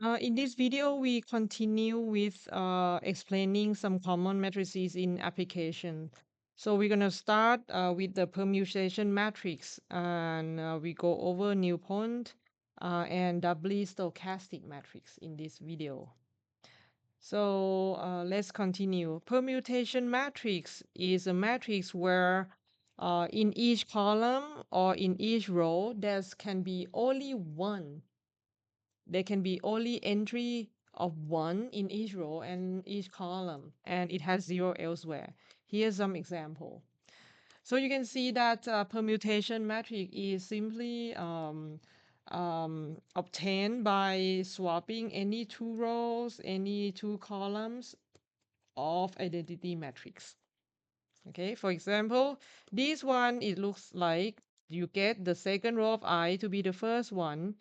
In this video, we continue with explaining some common matrices in application. So we're going to start with the permutation matrix, and we go over nilpotent and doubly stochastic matrix in this video. So let's continue. Permutation matrix is a matrix where in each column or in each row, there can be only one. There can be only entry of one in each row and each column, and it has zero elsewhere. Here's some example. So you can see that permutation matrix is simply obtained by swapping any two rows, any two columns of identity matrix. Okay, for example, this one, it looks like you get the second row of I to be the first one,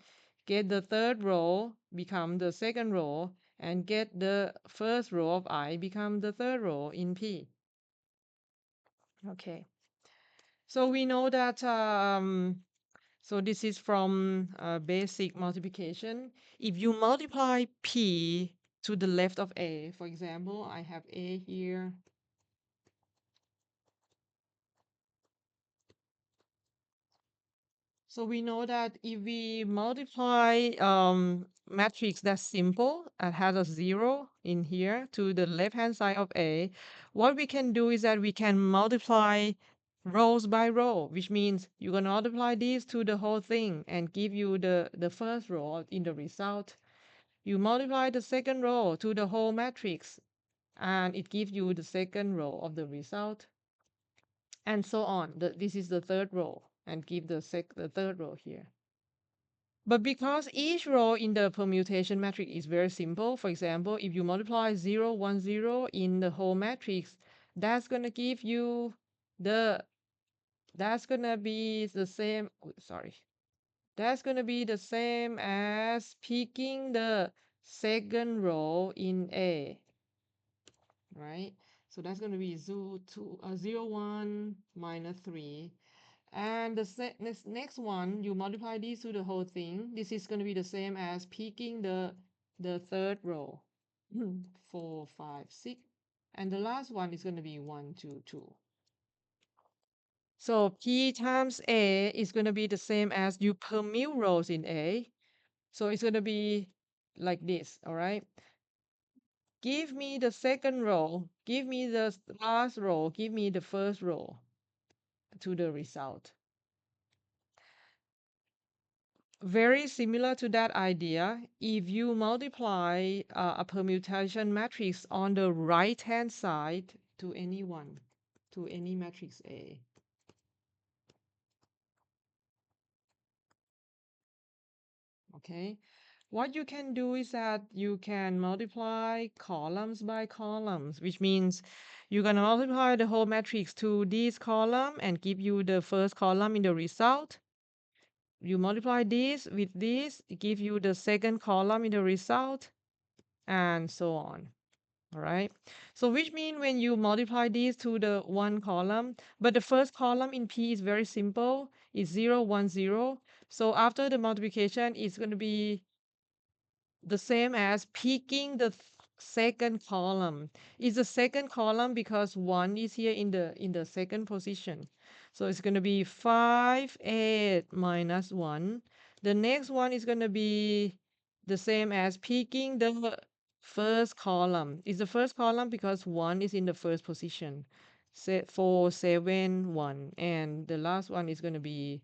get the third row become the second row, and get the first row of I become the third row in P. Okay, so we know that, so this is from basic multiplication. If you multiply P to the left of A, for example, I have A here. So we know that if we multiply matrix that's simple and has a zero in here to the left-hand side of A, what we can do is that we can multiply rows by row, which means you're going to multiply these to the whole thing and give you the first row in the result. You multiply the second row to the whole matrix, and it gives you the second row of the result, and so on. This is the third row, and give the third row here. But because each row in the permutation matrix is very simple, for example, if you multiply 0, 1, 0 in the whole matrix, that's going to give you that's going to be the same, that's going to be the same as picking the second row in A, right? So that's going to be 0, 1 minus 3. And the next one, you multiply these to the whole thing. This is going to be the same as picking the third row. 4, 5, 6. And the last one is going to be 1, 2, 2. So P times A is going to be the same as you permute rows in A. So it's going to be like this, all right? Give me the second row, give me the last row, give me the first row to the result. Very similar to that idea, if you multiply a permutation matrix on the right-hand side to any one, to any matrix A. Okay, what you can do is that you can multiply columns by columns, which means you're going to multiply the whole matrix to this column and give you the first column in the result. You multiply this with this, give you the second column in the result, and so on. All right. So which mean when you multiply these to the one column, but the first column in P is very simple. It's 0, 1, 0. So after the multiplication, it's going to be the same as picking the second column. It's the second column because 1 is here in the second position. So it's going to be 5, 8 minus 1. The next one is going to be the same as picking the first column. It's the first column because 1 is in the first position. 4, 7, 1. And the last one is going to be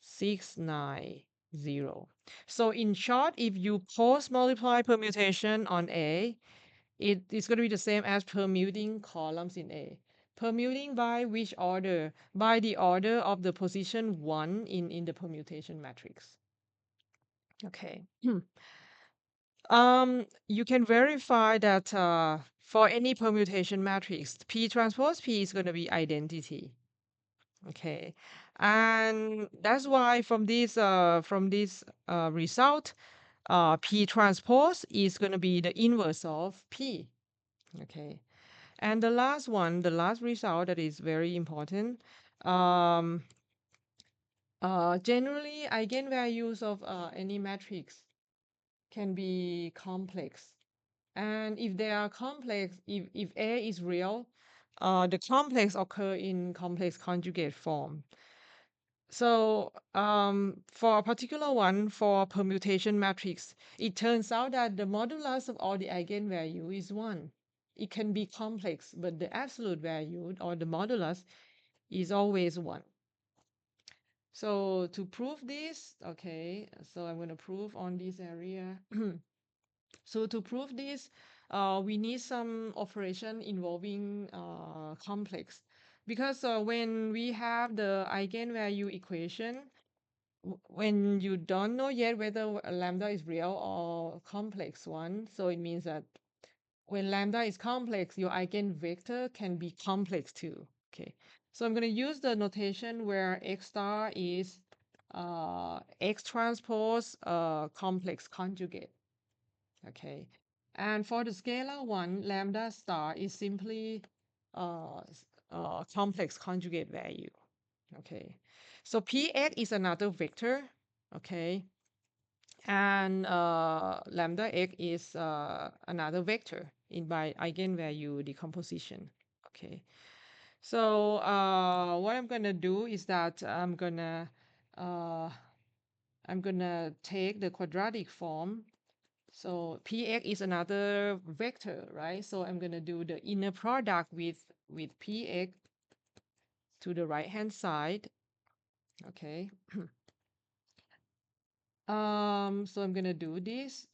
6, 9, 0. So in short, if you post multiply permutation on A, it is going to be the same as permuting columns in A. Permuting by which order? By the order of the position 1 in the permutation matrix. Okay. You can verify that for any permutation matrix, P transpose P is going to be identity. Okay, and that's why from this result, P transpose is going to be the inverse of P. Okay, and the last one, the last result that is very important. Generally, eigenvalues of any matrix can be complex. And if they are complex, if A is real, the complex occur in complex conjugate form. So for a particular one, for permutation matrix, it turns out that the modulus of all the eigenvalue is 1. It can be complex, but the absolute value or the modulus is always 1. So to prove this, okay, so I'm going to prove on this area. So to prove this, we need some operation involving complex. Because when we have the eigenvalue equation, when you don't know yet whether lambda is real or complex one, so it means that when lambda is complex, your eigenvector can be complex too. Okay, so I'm going to use the notation where x star is x transpose complex conjugate. Okay, and for the scalar one, lambda star is simply complex conjugate value. Okay, so px is another vector. Okay, and lambda x is another vector in by eigenvalue decomposition. Okay, so what I'm gonna do is that I'm gonna take the quadratic form. So px is another vector, right? So I'm gonna do the inner product with px to the right hand side. Okay. So I'm gonna do this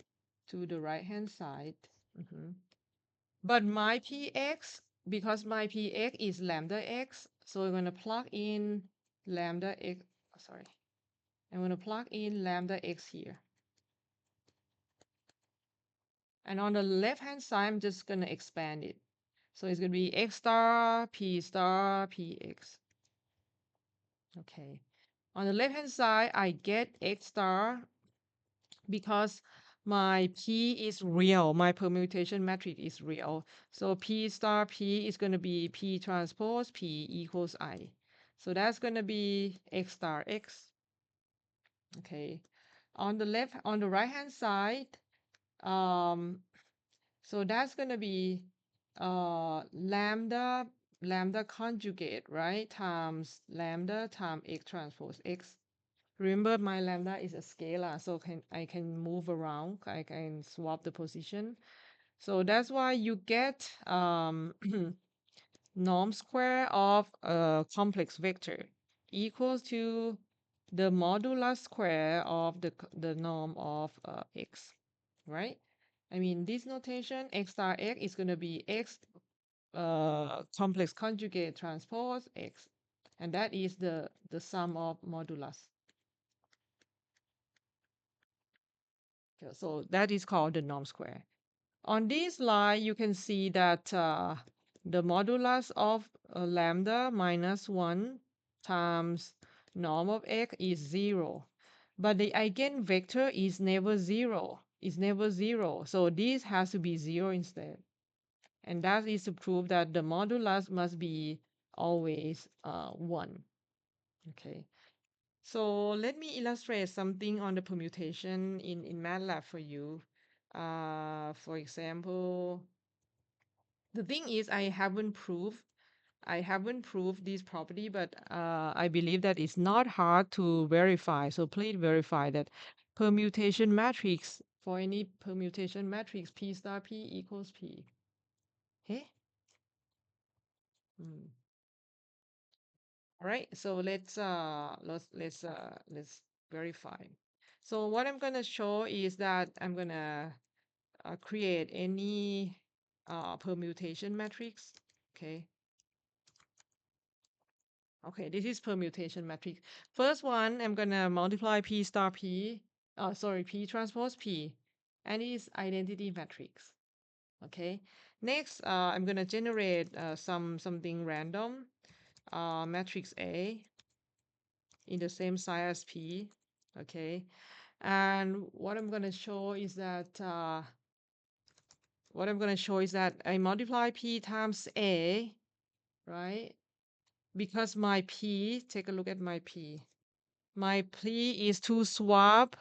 to the right hand side. But my px, because my px is lambda x, so I'm gonna plug in lambda x. Sorry, I'm gonna plug in lambda x here. And on the left hand side, I'm just gonna expand it. So it's gonna be x star px. Okay. On the left hand side, I get x star because my P is real, my permutation matrix is real. So P star P is going to be P transpose P equals I. So that's going to be X star X. Okay. On the right hand side, so that's going to be lambda conjugate, right? Times lambda times X transpose X. Remember, my lambda is a scalar, so I can move around. I can swap the position. So that's why you get norm square of a complex vector equals to the modulus square of the norm of x, right? I mean, this notation, x star x is going to be x complex conjugate transpose x. And that is the sum of modulus. So that is called the norm square. On this line, you can see that the modulus of lambda minus 1 times norm of x is 0. But the eigenvector is never 0. It's never 0. So this has to be 0 instead. And that is to prove that the modulus must be always 1. Okay. So let me illustrate something on the permutation in MATLAB for you. For example, the thing is I haven't proved this property, but I believe that it's not hard to verify. So please verify that permutation matrix, for any permutation matrix, P star P equals P. Okay? All right, so let's verify. So what I'm gonna show is that I'm gonna create any permutation matrix. Okay. Okay, this is permutation matrix. First one, I'm gonna multiply P star P, P transpose P, and it's identity matrix. Okay. Next, I'm gonna generate something random, matrix A in the same size as P. Okay. And what I'm gonna show is that I multiply P times A, right? Because my P, take a look at my P. My P is to swap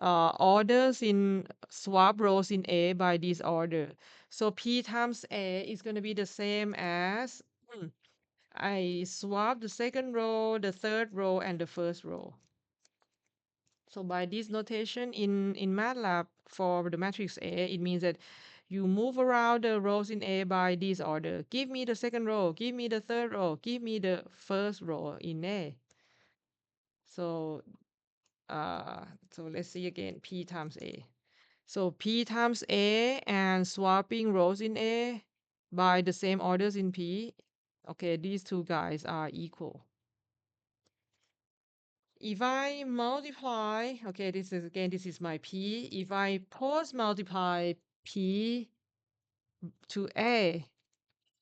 orders in swap rows in A by this order. So P times A is going to be the same as I swap the second row, the third row, and the first row. So by this notation in MATLAB for the matrix A, it means that you move around the rows in A by this order. Give me the second row, give me the third row, give me the first row in A. So so let's see again, P times A. So P times A and swapping rows in A by the same orders in P. Okay, these two guys are equal. If I multiply, okay, this is my P. If I post multiply P to A,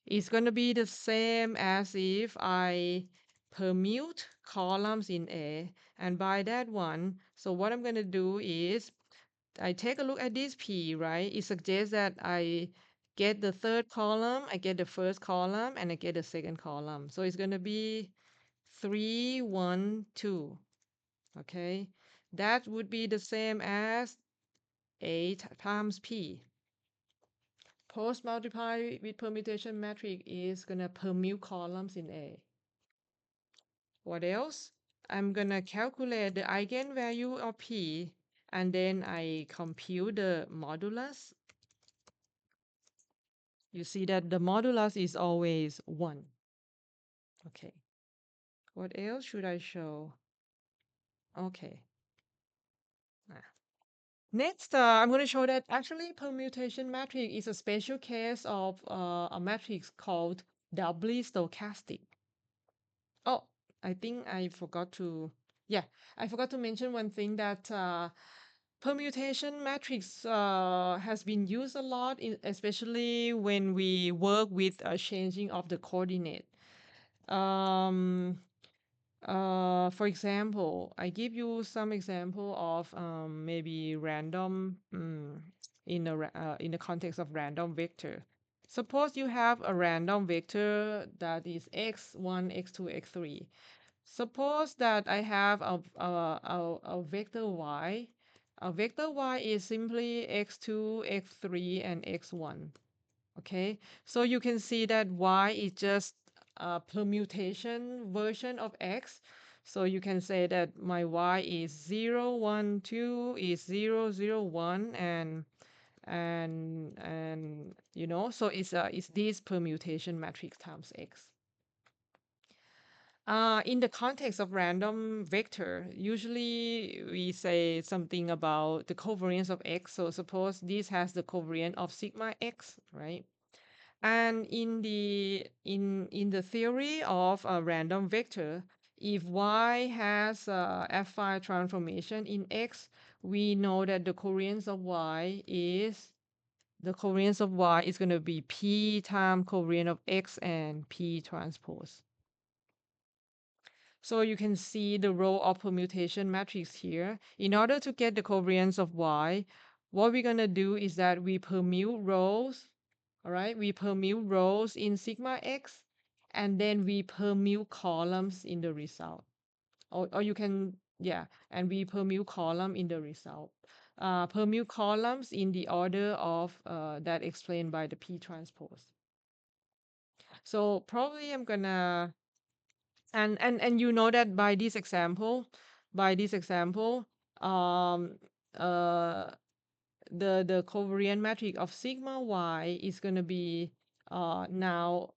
it's going to be the same as if I permute columns in A. And by that one, so what I'm going to do is I take a look at this P, right? It suggests that I get the third column, I get the first column, and I get the second column. So it's going to be 3, 1, 2. Okay, that would be the same as 8 times P. Post multiply with permutation matrix is gonna permute columns in A. What else? I'm gonna calculate the eigenvalue of P and then I compute the modulus. You see that the modulus is always 1. Okay. What else should I show? Okay. Next, I'm going to show that actually permutation matrix is a special case of a matrix called doubly stochastic. Oh, I think I forgot to, yeah, I forgot to mention one thing that permutation matrix has been used a lot, especially when we work with changing of the coordinate. Um, for example, I give you some example of maybe random in the context of random vector. Suppose you have a random vector that is x1, x2, x3. Suppose that I have a vector y. A vector y is simply x2, x3, and x1. Okay, so you can see that y is just a permutation version of x. So you can say that my y is 0, 1, 2 is 0, 0, 1, and you know, so it's this permutation matrix times x. In the context of random vector, usually we say something about the covariance of x. So suppose this has the covariance of sigma x, right? And in the theory of a random vector, if y has a F5 transformation in X, we know that the covariance of y is going to be P times covariance of X and P transpose. So you can see the row of permutation matrix here. In order to get the covariance of y, what we're going to do is that we permute rows. All right, we permute rows in sigma x, and then we permute columns in the result. Or you can, yeah, and we permute column in the result. Permute columns in the order of that explained by the P transpose. So probably I'm gonna, and you know that by this example, um, uh, the covariant matrix of sigma y is going to be now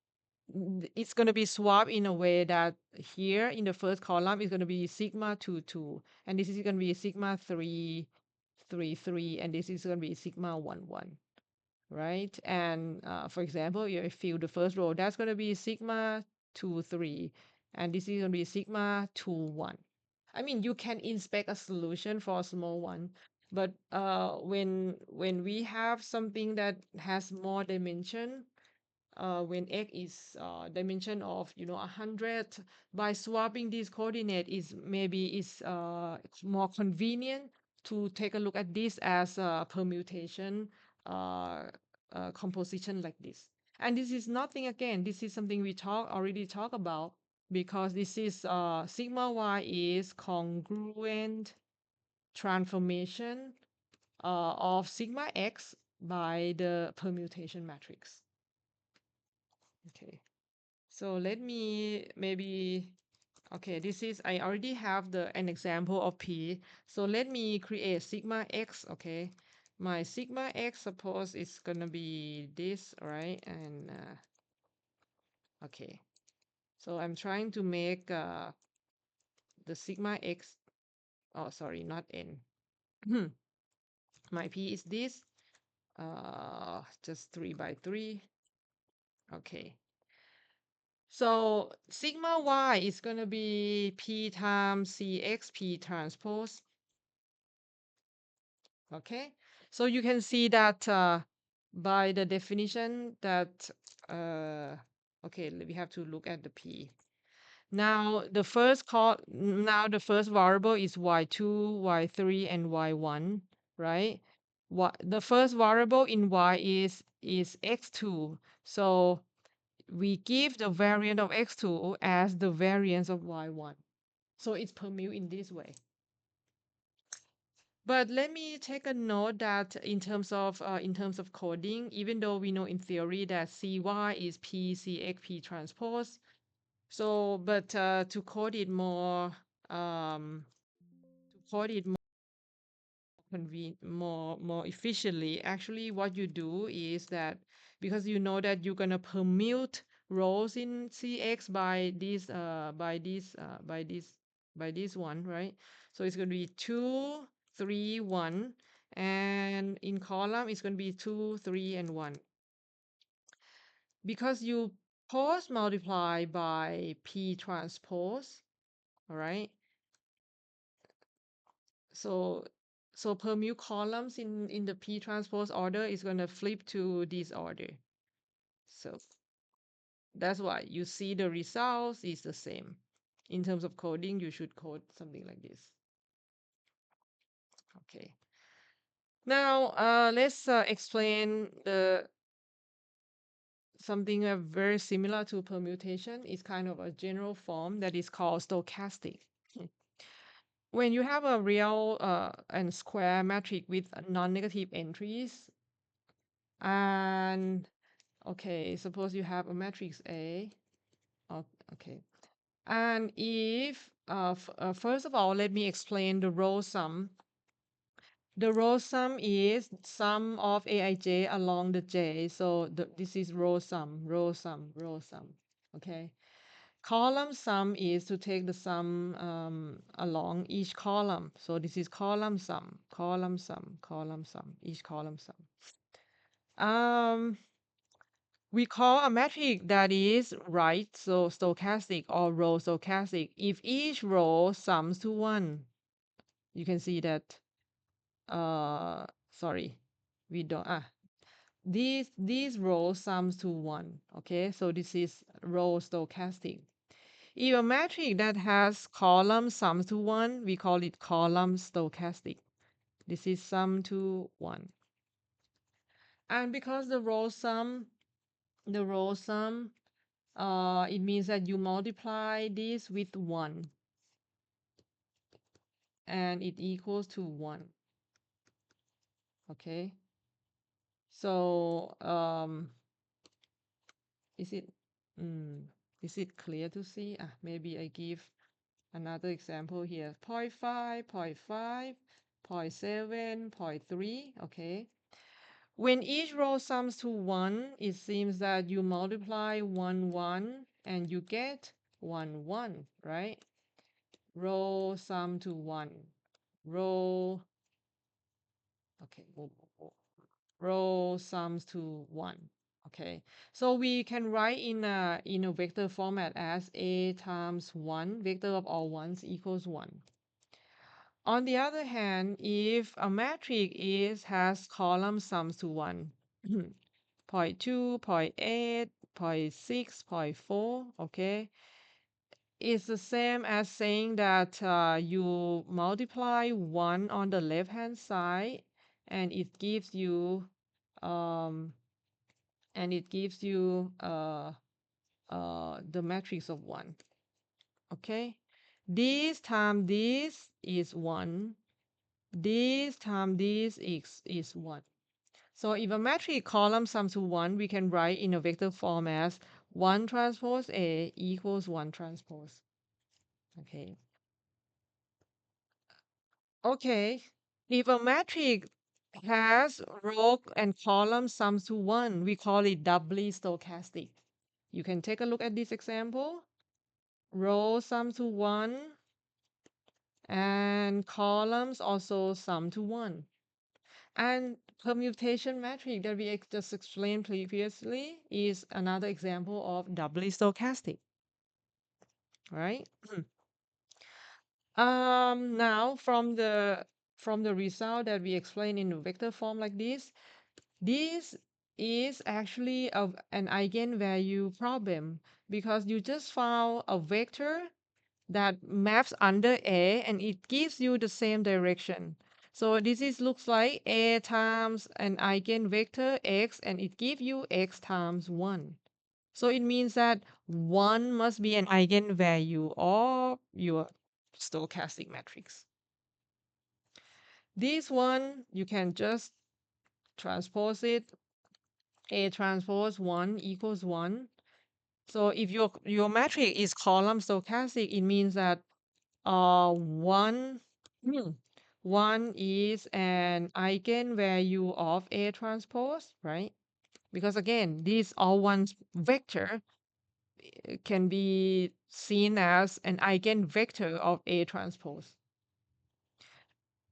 it's going to be swapped in a way that here in the first column is going to be sigma 2 2, and this is going to be sigma 3 3 3, and this is going to be sigma 1 1, right? And for example, if you the first row, that's going to be sigma 2 3, and this is going to be sigma 2 1. I mean, you can inspect a solution for a small one, but when we have something that has more dimension, when x is dimension of 100, by swapping these coordinate is maybe is more convenient to take a look at this as a permutation uh, composition like this. And this is nothing, again, this is something we already talk about, because this is sigma y is congruent transformation of sigma x by the permutation matrix. Okay, so let me maybe, okay, this is, I already have an example of P. So let me create sigma x, okay. My sigma x, suppose it's gonna be this, right? And okay, so I'm trying to make the sigma x, oh, sorry, not n. My P is this, just 3 by 3. Okay. So sigma y is going to be P times Cx P transpose. Okay. So you can see that by the definition that, okay, we have to look at the P. Now the first variable is y2, y3, and y1, right? The first variable in y is x2. So we give the variant of x2 as the variance of y1. So it's permute in this way. But let me take a note that in terms of coding, even though we know in theory that cy is p cx p transpose, so but to code it more more efficiently, actually what you do is that, because you know that you're gonna permute rows in cx by this one, right? So it's gonna be 2 3 1, and in column it's gonna be 2 3 and 1, because you post multiply by p transpose. All right, so permute columns in the p transpose order is going to flip to this order. So that's why you see the results is the same. In terms of coding, you should code something like this. Okay. Now let's explain something very similar to permutation. It's kind of a general form that is called stochastic. When you have a real and square matrix with non-negative entries, and okay, suppose you have a matrix A. Okay, and if first of all, let me explain the row sum. The row sum is sum of Aij along the J. So this is row sum, row sum, row sum. Okay. Column sum is to take the sum along each column. So this is column sum, column sum, column sum, each column sum. We call a matrix that is right, so stochastic or row stochastic, if each row sums to 1. You can see that, sorry, we don't, these rows sums to 1. Okay, so this is row stochastic. If a matrix that has column sums to 1, we call it column stochastic. This is sum to 1. And because the row sum, it means that you multiply this with 1, and it equals to 1. Okay. So is it clear to see? Maybe I give another example here. 0.5, 0.5, 0.7, 0.3. Okay. When each row sums to 1, it seems that you multiply 1, 1, and you get 1, 1, right? Row sum to 1. Row, okay, row sums to 1. Okay, so we can write in a vector format as A times 1, vector of all ones equals 1. On the other hand, if a matrix has column sums to 1, 0.2, 0.8, 0.6, 0.4, okay, it's the same as saying that you multiply 1 on the left-hand side, and it gives you um, the matrix of 1. Okay, this time this is 1, this times this is 1. So if a matrix column sums to 1, we can write in a vector form as 1 transpose A equals 1 transpose. Okay. Okay. If a matrix has row and column sums to 1, we call it doubly stochastic. You can take a look at this example. Row sum to 1 and columns also sum to 1. And permutation matrix that we just explained previously is another example of doubly stochastic, right? Now from the result that we explained in vector form like this is actually an eigenvalue problem because you just found a vector that maps under A and it gives you the same direction. So this is looks like A times an eigenvector x and it gives you x times 1. So it means that 1 must be an eigenvalue of your stochastic matrix. This one, you can just transpose it. A transpose 1 equals 1. So if your matrix is column stochastic, it means that 1 hmm, 1 is an eigenvalue of A transpose, right? Because again, this all one vector can be seen as an eigenvector of A transpose.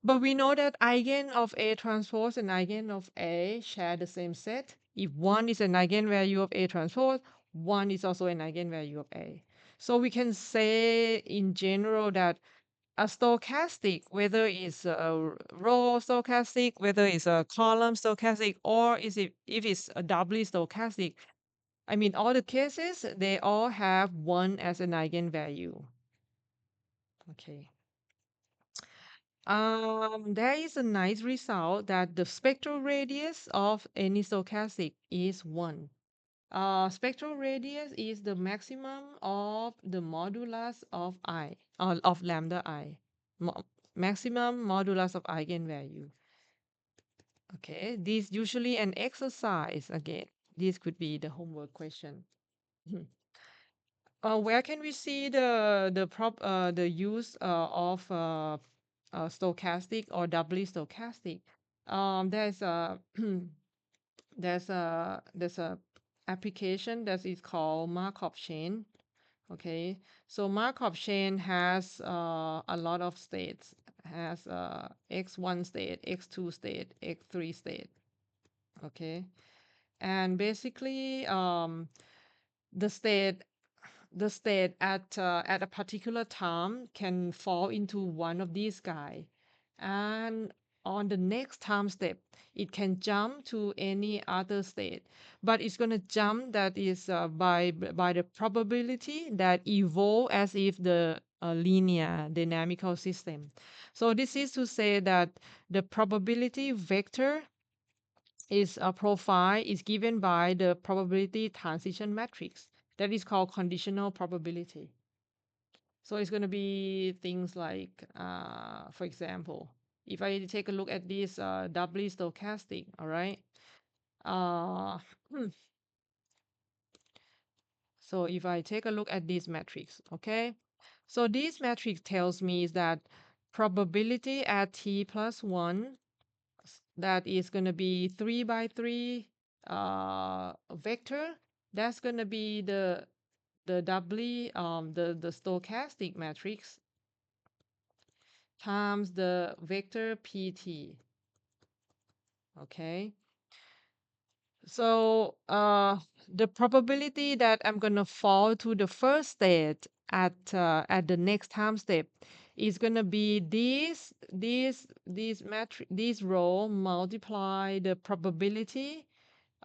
But we know that eigen of A transpose and eigen of A share the same set. If one is an eigenvalue of A transpose, one is also an eigenvalue of A. So we can say in general that a stochastic, whether it's a row stochastic, whether it's a column stochastic, or if it's a doubly stochastic, I mean, all the cases, they all have one as an eigenvalue. Okay. There is a nice result that the spectral radius of any stochastic is 1. Spectral radius is the maximum of the modulus of I, of lambda I. Maximum modulus of eigenvalue. Okay, this usually an exercise again. This could be the homework question. Where can we see the use of stochastic or doubly stochastic? There's a there's a application that is called Markov chain. Okay, so Markov chain has a lot of states. Has x1 state, x2 state, x3 state. Okay, and basically the state the state at a particular time can fall into one of these guys, and on the next time step it can jump to any other state, but it's going to jump that is by the probability that evolve as if the linear dynamical system. So this is to say that the probability vector is a profile is given by the probability transition matrix that is called conditional probability. So it's going to be things like, for example, if I take a look at this doubly stochastic, all right? Uh, so if I take a look at this matrix, okay? So this matrix tells me is that probability at t plus 1 that is going to be 3 by 3 vector. That's going to be the doubly the stochastic matrix times the vector pt. Okay, so the probability that I'm gonna fall to the first state at the next time step is gonna be this row multiply the probability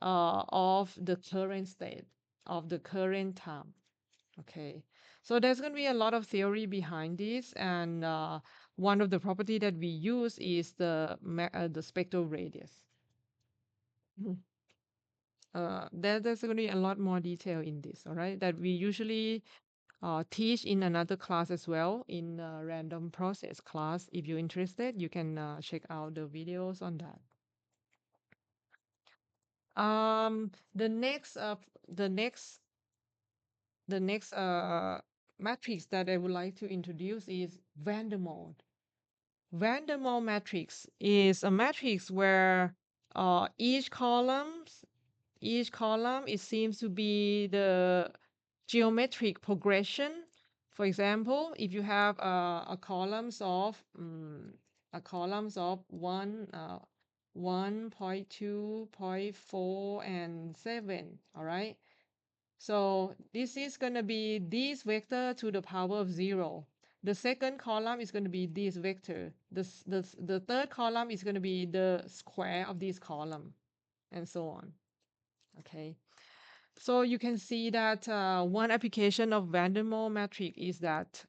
of the current state of the current time. Okay, so there's going to be a lot of theory behind this, and one of the property that we use is the spectral radius. Mhm. There's going to be a lot more detail in this, all right? That we usually teach in another class as well, in random process class. If you're interested, you can check out the videos on that. The next the next the next matrix that I would like to introduce is Vandermonde. Vandermonde matrix is a matrix where each column, it seems to be the geometric progression. For example, if you have a columns of one, 1.2, 0.4, and 7. All right. So this is going to be this vector to the power of 0. The second column is going to be this vector. The third column is going to be the square of this column, and so on. Okay. So you can see that one application of Vandermonde matrix is that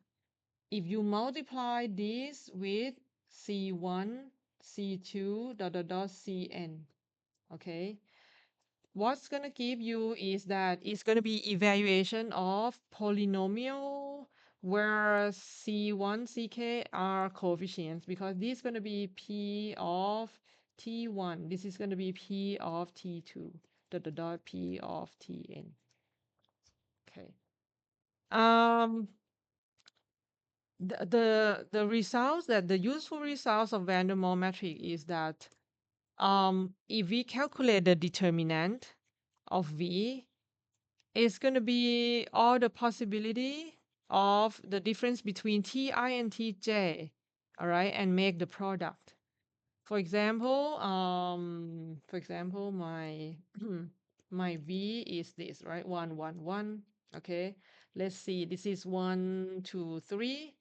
if you multiply this with C1, C2, dot, dot, dot, Cn, okay, what's going to give you is that it's going to be evaluation of polynomial where C1, Ck are coefficients, because this is going to be P of T1. This is going to be P of T2, dot, dot, dot, P of Tn. Okay. Um, the results, that the useful results of Vandermonde matrix is that if we calculate the determinant of V, it's going to be all the possibility of the difference between Ti and Tj, all right, and make the product. For example, my my V is this, right? 1, 1, 1. Okay, let's see. This is 1, 2, 3.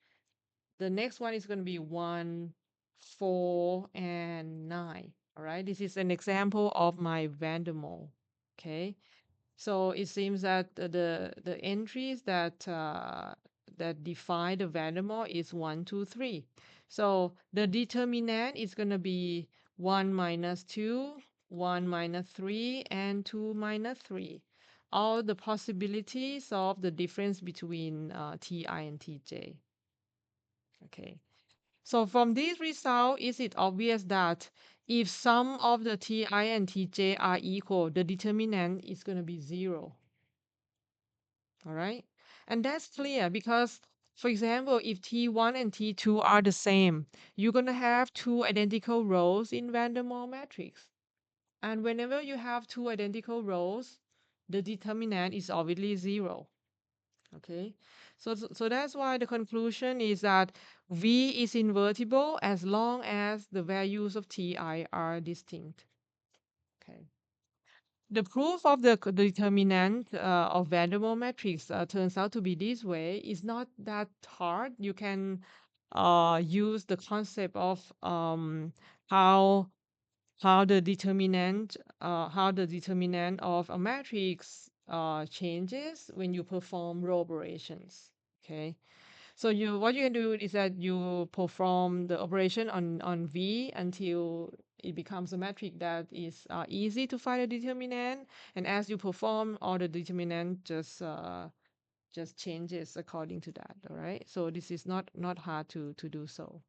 The next one is going to be 1, 4, and 9. All right, this is an example of my Vandermonde. Okay, so it seems that the entries that that define the Vandermonde is 1, 2, 3. So the determinant is going to be 1 minus 2, 1 minus 3, and 2 minus 3. All the possibilities of the difference between Ti and Tj. Okay. So from this result, is it obvious that if sum of the Ti and Tj are equal, the determinant is going to be 0? All right. And that's clear because, for example, if T1 and T2 are the same, you're going to have two identical rows in Vandermonde matrix. And whenever you have two identical rows, the determinant is obviously 0. Okay. So that's why the conclusion is that V is invertible as long as the values of Ti are distinct. Okay. The proof of the determinant of Vandermonde matrix turns out to be this way. It's not that hard. You can use the concept of how how the determinant of a matrix changes when you perform row operations. Okay. So what you can do is that you perform the operation on V until it becomes a metric that is easy to find a determinant, and as you perform, all the determinant just changes according to that. All right. So this is not hard to do so.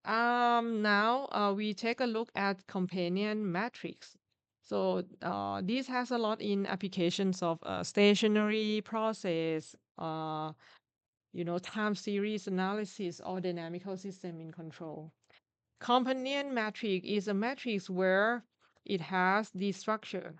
Now we take a look at companion matrix. So this has a lot in applications of stationary process, time series analysis, or dynamical system in control. Companion matrix is a matrix where it has the structure.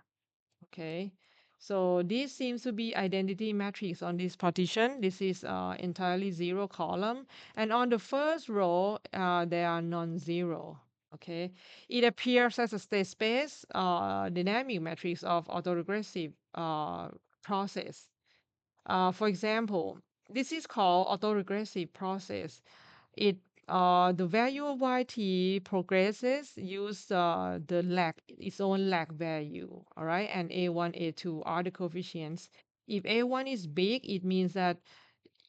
Okay. So this seems to be identity matrix on this partition. This is entirely 0 column. And on the first row, they are non-zero. Okay. It appears as a state space dynamic matrix of autoregressive process. For example, this is called autoregressive process. It the value of yt progresses use the lag, its own lag value, all right, and a1, a2 are the coefficients. If a1 is big, it means that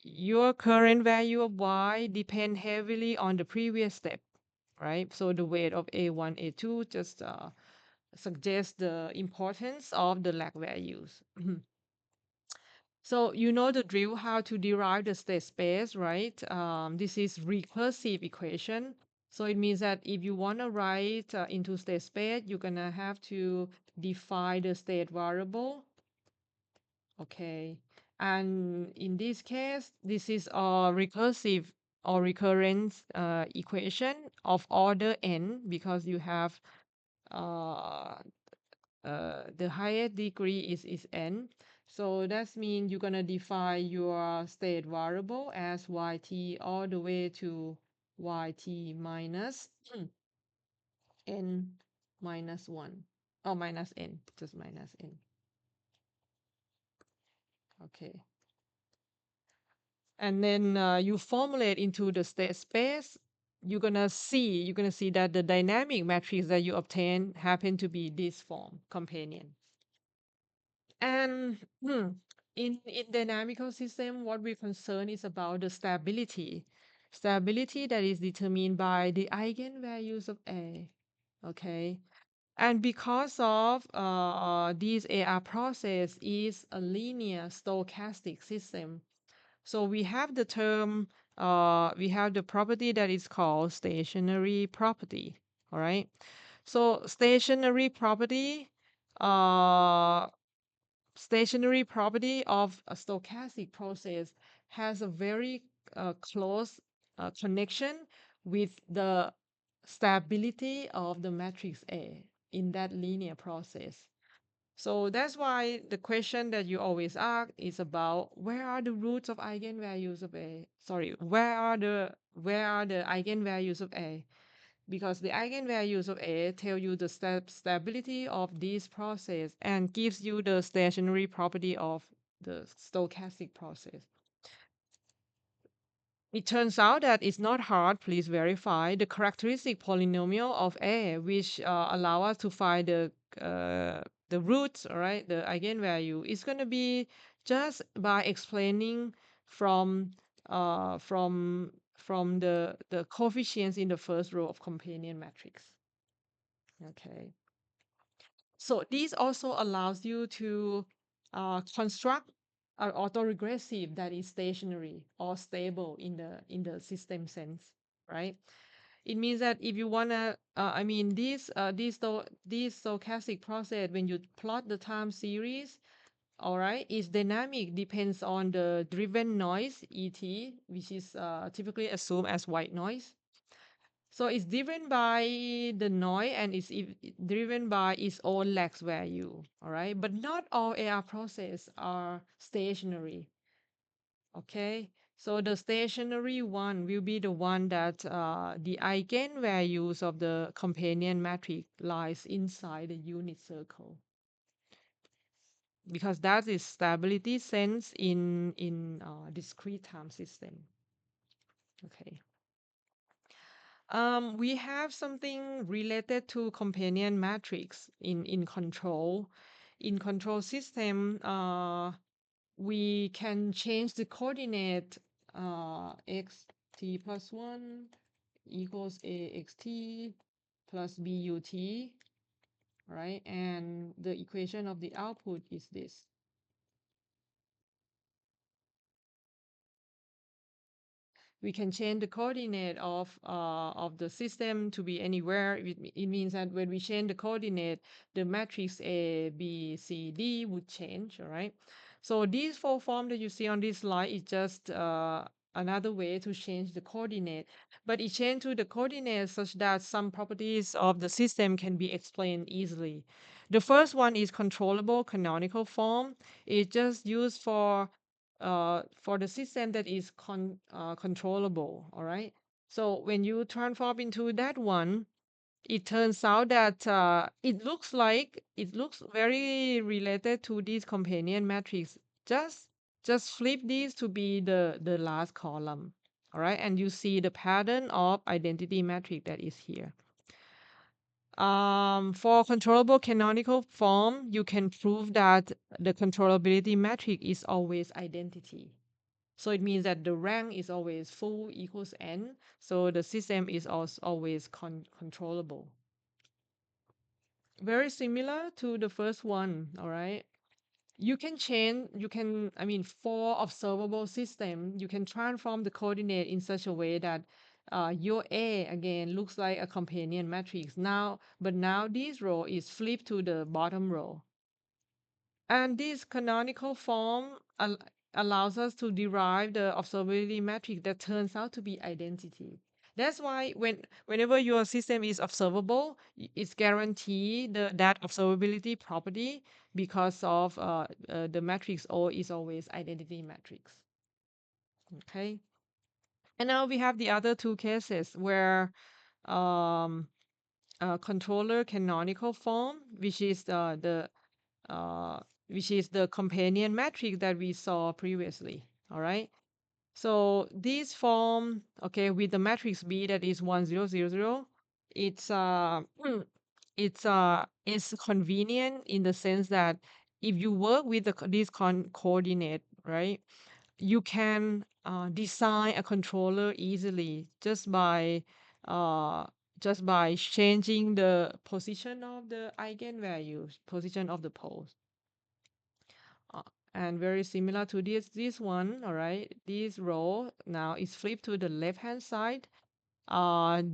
your current value of y depend heavily on the previous step, right? So the weight of a1, a2 just suggests the importance of the lag values. So you know the drill how to derive the state space, right? This is recursive equation. So it means that if you want to write into state space, you're gonna have to define the state variable. Okay. And in this case, this is a recursive or recurrence equation of order n because you have uh, the highest degree is n. So that means you're gonna define your state variable as yt all the way to yt minus n minus 1 or minus n, just minus n. Okay. And then you formulate into the state space, you're gonna see that the dynamic matrix that you obtain happen to be this form companion. And in dynamical system, what we concern is about the stability. Stability that is determined by the eigenvalues of A. Okay. And because of this AR process is a linear stochastic system, so we have the term, we have the property that is called stationary property. All right. So uh, stationary property of a stochastic process has a very close connection with the stability of the matrix A in that linear process. So that's why the question that you always ask is about where are the roots of eigenvalues of A? Sorry, where are the eigenvalues of A? Because the eigenvalues of A tell you the stability of this process and gives you the stationary property of the stochastic process. It turns out that it's not hard. Please verify the characteristic polynomial of A, which allow us to find the roots, all right, the eigenvalue is going to be just by explaining from the coefficients in the first row of companion matrix. Okay. So this also allows you to construct an autoregressive that is stationary or stable in the system sense, right? It means that if you wanna, I mean, this stochastic process when you plot the time series, all right, is dynamic, depends on the driven noise ET, which is typically assumed as white noise. So it's driven by the noise and driven by its own lax value, all right? But not all AR processes are stationary, okay? So the stationary one will be the one that the eigenvalues of the companion matrix lies inside the unit circle because that is stability sense in discrete time system, okay? We have something related to companion matrix in control. In control system, we can change the coordinate x t plus 1 equals a x t plus b u t, right? And the equation of the output is this. We can change the coordinate of the system to be anywhere. It means that when we change the coordinate, the matrix A, B, C, D would change, all right? So these four forms that you see on this slide is just another way to change the coordinate. But it changes to the coordinates such that some properties of the system can be explained easily. The first one is controllable canonical form. It's just used for the system that is controllable, all right? So when you transform into that one, it turns out that it looks very related to this companion matrix. Just flip these to be the last column, all right? And you see the pattern of identity matrix that is here. For controllable canonical form, you can prove that the controllability matrix is always identity. So it means that the rank is always full equals n. So the system is also always controllable. Very similar to the first one, all right? you can change, I mean, for observable system, you can transform the coordinate in such a way that your A again looks like a companion matrix now, but now this row is flipped to the bottom row. And this canonical form allows us to derive the observability matrix that turns out to be identity. That's why whenever your system is observable, it's guaranteed that observability property because of the matrix O is always identity matrix. Okay. And now we have the other two cases where um, controller canonical form, which is the companion matrix that we saw previously. All right. So this form, okay, with the matrix B that is 1 0 0 0, it's it's convenient in the sense that if you work with this coordinate, right, you can design a controller easily uh, just by changing the position of the eigenvalues, position of the poles. Uh, and very similar to this one, all right, this row now is flipped to the left hand side.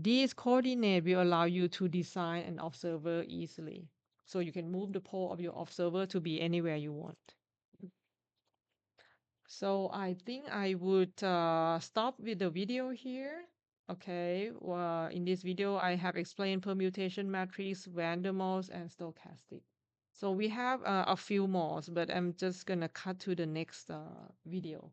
This coordinate will allow you to design an observer easily. So you can move the pole of your observer to be anywhere you want. So I think I would stop with the video here. Okay, well, in this video, I have explained permutation matrix, Vandermonde, and stochastic. So we have a few more, but I'm just gonna cut to the next video.